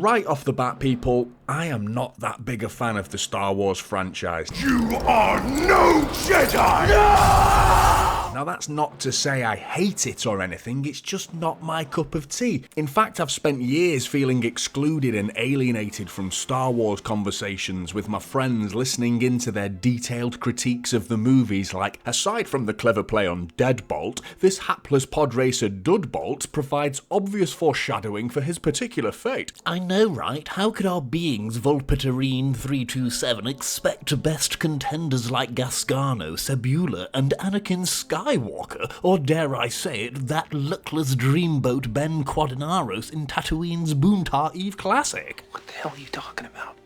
Right off the bat, people, I am not that big a fan of the Star Wars franchise. You are no Jedi! No! Now that's not to say I hate it or anything, it's just not my cup of tea. In fact, I've spent years feeling excluded and alienated from Star Wars conversations with my friends, listening into their detailed critiques of the movies like, aside from the clever play on Deadbolt, this hapless pod racer Dudbolt provides obvious foreshadowing for his particular fate. I know, right? How could our beings, Volpatarine 327, expect best contenders like Gascano, Sebula, and Anakin Skywalker, or dare I say it, that luckless dreamboat Ben Quadinaros in Tatooine's Boontar Eve Classic? What the hell are you talking about?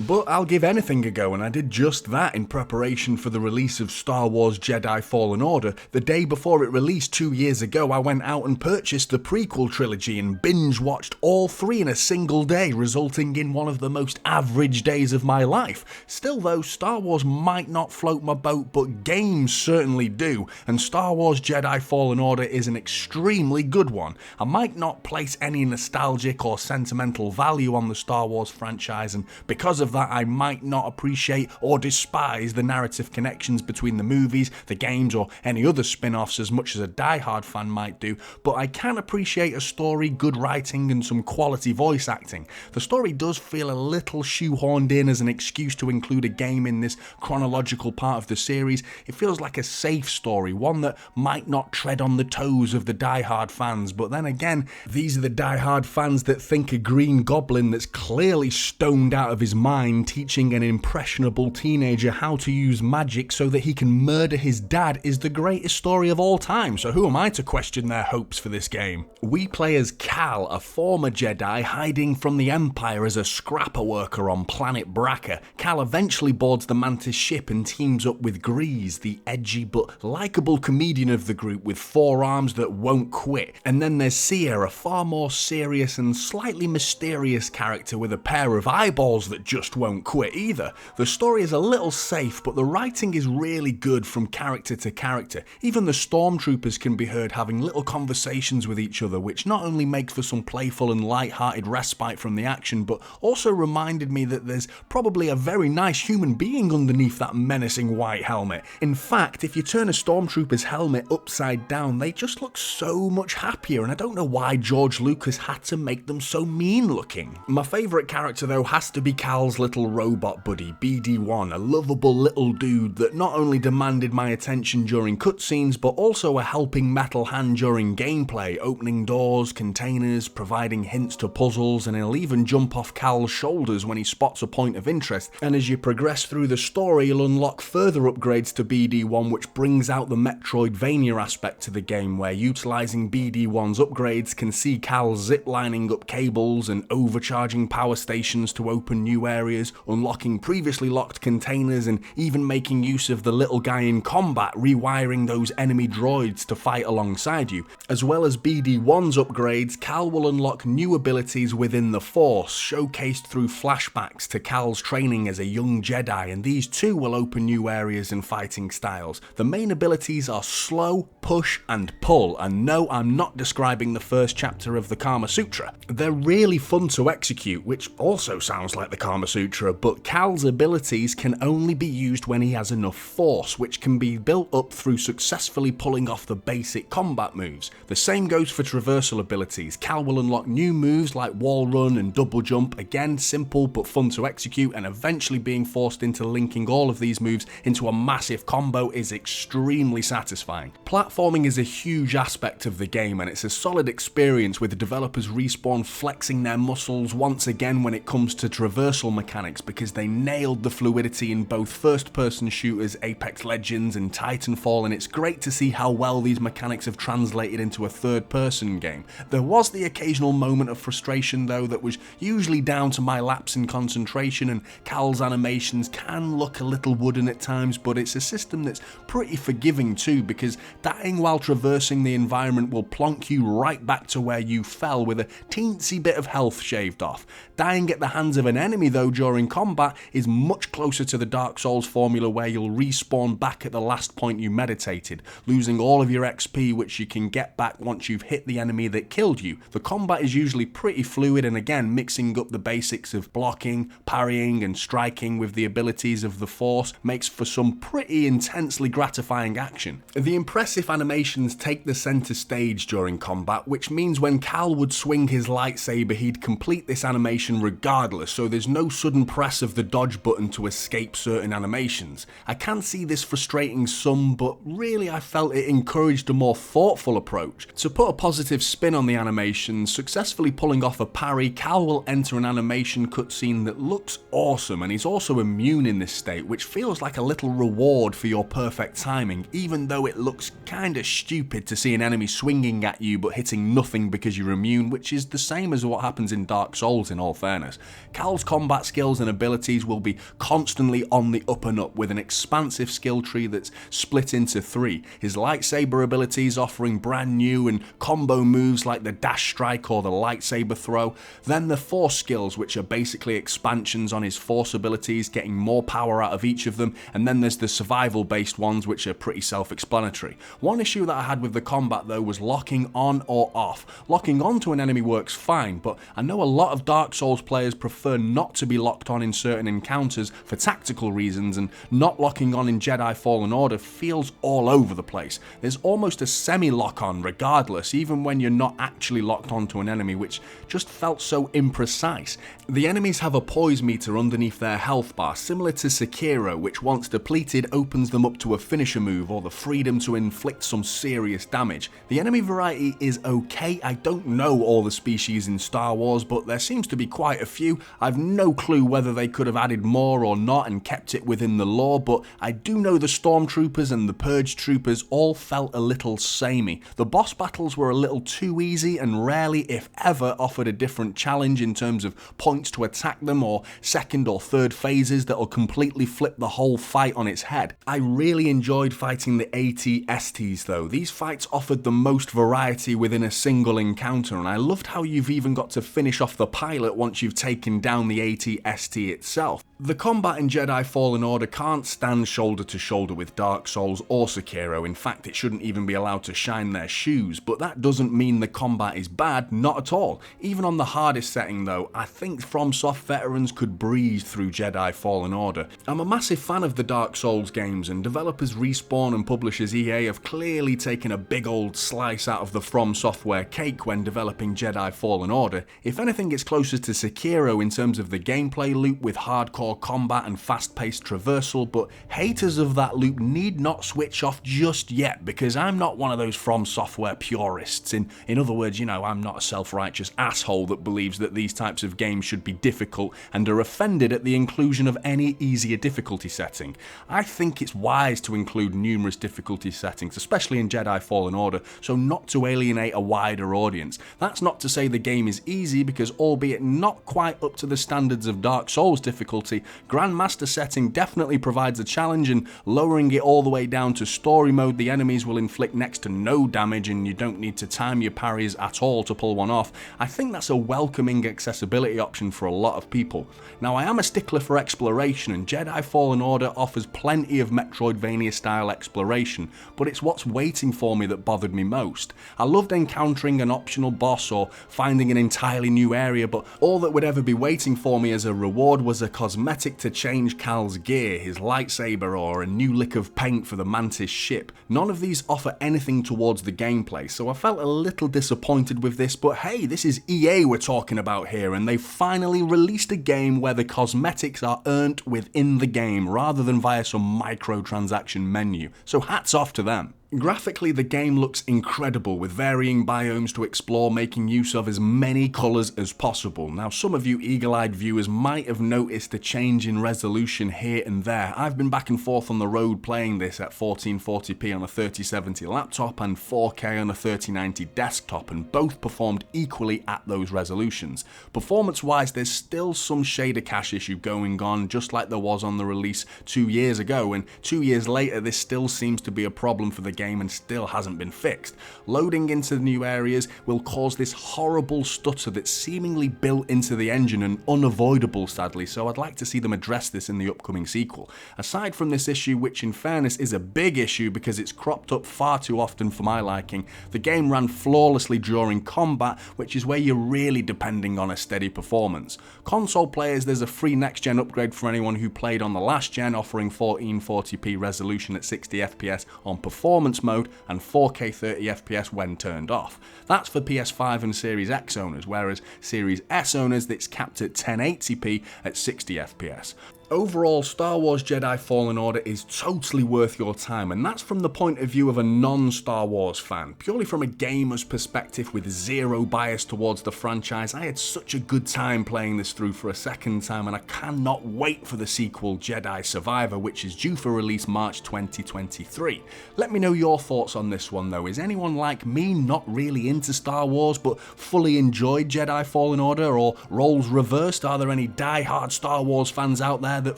But I'll give anything a go, and I did just that in preparation for the release of Star Wars Jedi Fallen Order. The day before it released 2 years ago, I went out and purchased the prequel trilogy and binge-watched all three in a single day, resulting in one of the most average days of my life. Still though, Star Wars might not float my boat, but games certainly do, and Star Wars Jedi Fallen Order is an extremely good one. I might not place any nostalgic or sentimental value on the Star Wars franchise, and because of that I might not appreciate or despise the narrative connections between the movies, the games or any other spin-offs as much as a die-hard fan might do, but I can appreciate a story, good writing and some quality voice acting. The story does feel a little shoehorned in as an excuse to include a game in this chronological part of the series. It feels like a safe story, one that might not tread on the toes of the die-hard fans, but then again, these are the die-hard fans that think a green goblin that's clearly stoned out of his mind teaching an impressionable teenager how to use magic so that he can murder his dad is the greatest story of all time, so who am I to question their hopes for this game? We play as Cal, a former Jedi hiding from the Empire as a scrapper worker on planet Bracca. Cal eventually boards the Mantis ship and teams up with Grease, the edgy but likeable comedian of the group with 4 arms that won't quit. And then there's Sia, a far more serious and slightly mysterious character with a pair of eyeballs that just won't quit either. The story is a little safe, but the writing is really good from character to character. Even the stormtroopers can be heard having little conversations with each other, which not only makes for some playful and light-hearted respite from the action, but also reminded me that there's probably a very nice human being underneath that menacing white helmet. In fact, if you turn a stormtrooper's helmet upside down, they just look so much happier, and I don't know why George Lucas had to make them so mean looking. My favourite character though has to be Cal's little robot buddy, BD-1, a lovable little dude that not only demanded my attention during cutscenes, but also a helping metal hand during gameplay, opening doors, containers, providing hints to puzzles, and he'll even jump off Cal's shoulders when he spots a point of interest. And as you progress through the story, you'll unlock further upgrades to BD-1, which brings out the Metroidvania aspect to the game, where utilising BD-1's upgrades can see Cal ziplining up cables and overcharging power stations to open new areas, unlocking previously locked containers, and even making use of the little guy in combat, rewiring those enemy droids to fight alongside you. As well as BD-1's upgrades, Cal will unlock new abilities within the Force, showcased through flashbacks to Cal's training as a young Jedi, and these too will open new areas and fighting styles. The main abilities are slow, push and pull, and no, I'm not describing the first chapter of the Kama Sutra. They're really fun to execute, which also sounds like the Kama Sutra, but Cal's abilities can only be used when he has enough force, which can be built up through successfully pulling off the basic combat moves. The same goes for traversal abilities. Cal will unlock new moves like wall run and double jump, again simple but fun to execute, and eventually being forced into linking all of these moves into a massive combo is extremely satisfying. Platforming is a huge aspect of the game, and it's a solid experience with the developers Respawn flexing their muscles once again when it comes to traversal mechanics, because they nailed the fluidity in both first-person shooters Apex Legends and Titanfall, and it's great to see how well these mechanics have translated into a third-person game. There was the occasional moment of frustration though that was usually down to my lapse in concentration, and Cal's animations can look a little wooden at times, but it's a system that's pretty forgiving too, because dying while traversing the environment will plonk you right back to where you fell with a teensy bit of health shaved off. Dying at the hands of an enemy though though, during combat is much closer to the Dark Souls formula, where you'll respawn back at the last point you meditated, losing all of your XP, which you can get back once you've hit the enemy that killed you. The combat is usually pretty fluid, and again, mixing up the basics of blocking, parrying and striking with the abilities of the Force makes for some pretty intensely gratifying action. The impressive animations take the centre stage during combat, which means when Cal would swing his lightsaber, he'd complete this animation regardless, so there's no sudden press of the dodge button to escape certain animations. I can see this frustrating some, but really I felt it encouraged a more thoughtful approach. To put a positive spin on the animation, successfully pulling off a parry, Cal will enter an animation cutscene that looks awesome, and he's also immune in this state, which feels like a little reward for your perfect timing, even though it looks kinda stupid to see an enemy swinging at you but hitting nothing because you're immune, which is the same as what happens in Dark Souls in all fairness. Cal's combat skills and abilities will be constantly on the up and up, with an expansive skill tree that's split into 3. His lightsaber abilities offering brand new and combo moves like the dash strike or the lightsaber throw, then the Force skills, which are basically expansions on his Force abilities, getting more power out of each of them, and then there's the survival based ones, which are pretty self-explanatory. One issue that I had with the combat though was locking on or off. Locking onto an enemy works fine, but I know a lot of Dark Souls players prefer not to be locked on in certain encounters for tactical reasons, and not locking on in Jedi Fallen Order feels all over the place. There's almost a semi-lock on regardless, even when you're not actually locked onto an enemy, which just felt so imprecise. The enemies have a poise meter underneath their health bar, similar to Sekiro, which once depleted opens them up to a finisher move or the freedom to inflict some serious damage. The enemy variety is okay. I don't know all the species in Star Wars, but there seems to be quite a few. I've no clue whether they could have added more or not and kept it within the lore, but I do know the Stormtroopers and the Purge Troopers all felt a little samey. The boss battles were a little too easy and rarely, if ever, offered a different challenge in terms of points to attack them or second or third phases that'll completely flip the whole fight on its head. I really enjoyed fighting the AT-STs though. These fights offered the most variety within a single encounter, and I loved how you've even got to finish off the pilot once you've taken down the AT-ST itself. The combat in Jedi Fallen Order can't stand shoulder to shoulder with Dark Souls or Sekiro. In fact, it shouldn't even be allowed to shine their shoes, but that doesn't mean the combat is bad, not at all. Even on the hardest setting though, I think FromSoft veterans could breeze through Jedi Fallen Order. I'm a massive fan of the Dark Souls games, and developers Respawn and publishers EA have clearly taken a big old slice out of the From Software cake when developing Jedi Fallen Order. If anything, it's closer to Sekiro in terms of the gameplay loop with hardcore combat and fast-paced traversal, but haters of that loop need not switch off just yet, because I'm not one of those From Software purists. In other words, you know, I'm not a self-righteous asshole that believes that these types of games should be difficult and are offended at the inclusion of any easier difficulty setting. I think it's wise to include numerous difficulty settings, especially in Jedi Fallen Order, so not to alienate a wider audience. That's not to say the game is easy, because albeit not quite up to the standards of Dark Souls difficulty, Grandmaster setting definitely provides a challenge, and lowering it all the way down to story mode, the enemies will inflict next to no damage and you don't need to time your parries at all to pull one off. I think that's a welcoming accessibility option for a lot of people. Now, I am a stickler for exploration, and Jedi Fallen Order offers plenty of Metroidvania style exploration, but it's what's waiting for me that bothered me most. I loved encountering an optional boss or finding an entirely new area, but all that would ever be waiting for me as a reward was a cosmetic to change Cal's gear, his lightsaber, or a new lick of paint for the Mantis ship. None of these offer anything towards the gameplay, so I felt a little disappointed with this, but hey, this is EA we're talking about here, and they've finally released a game where the cosmetics are earned within the game rather than via some microtransaction menu, so hats off to them. Graphically, the game looks incredible, with varying biomes to explore, making use of as many colours as possible. Now, some of you eagle-eyed viewers might have noticed a change in resolution here and there. I've been back and forth on the road playing this at 1440p on a 3070 laptop and 4K on a 3090 desktop, and both performed equally at those resolutions. Performance-wise, there's still some shader cache issue going on, just like there was on the release 2 years ago, and 2 years later this still seems to be a problem for the game and still hasn't been fixed. Loading into the new areas will cause this horrible stutter that's seemingly built into the engine and unavoidable sadly, so I'd like to see them address this in the upcoming sequel. Aside from this issue, which in fairness is a big issue because it's cropped up far too often for my liking, the game ran flawlessly during combat, which is where you're really depending on a steady performance. Console players, there's a free next gen upgrade for anyone who played on the last gen, offering 1440p resolution at 60 FPS on performance mode and 4K 30 FPS when turned off. That's for PS5 and Series X owners, whereas Series S owners, that's capped at 1080p at 60 FPS. Overall, Star Wars Jedi Fallen Order is totally worth your time, and that's from the point of view of a non-Star Wars fan. Purely from a gamer's perspective with zero bias towards the franchise, I had such a good time playing this through for a second time, and I cannot wait for the sequel Jedi Survivor, which is due for release March 2023. Let me know your thoughts on this one though. Is anyone like me not really into Star Wars but fully enjoyed Jedi Fallen Order, or roles reversed? Are there any die-hard Star Wars fans out there that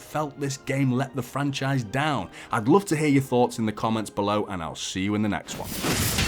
felt this game let the franchise down? I'd love to hear your thoughts in the comments below, and I'll see you in the next one.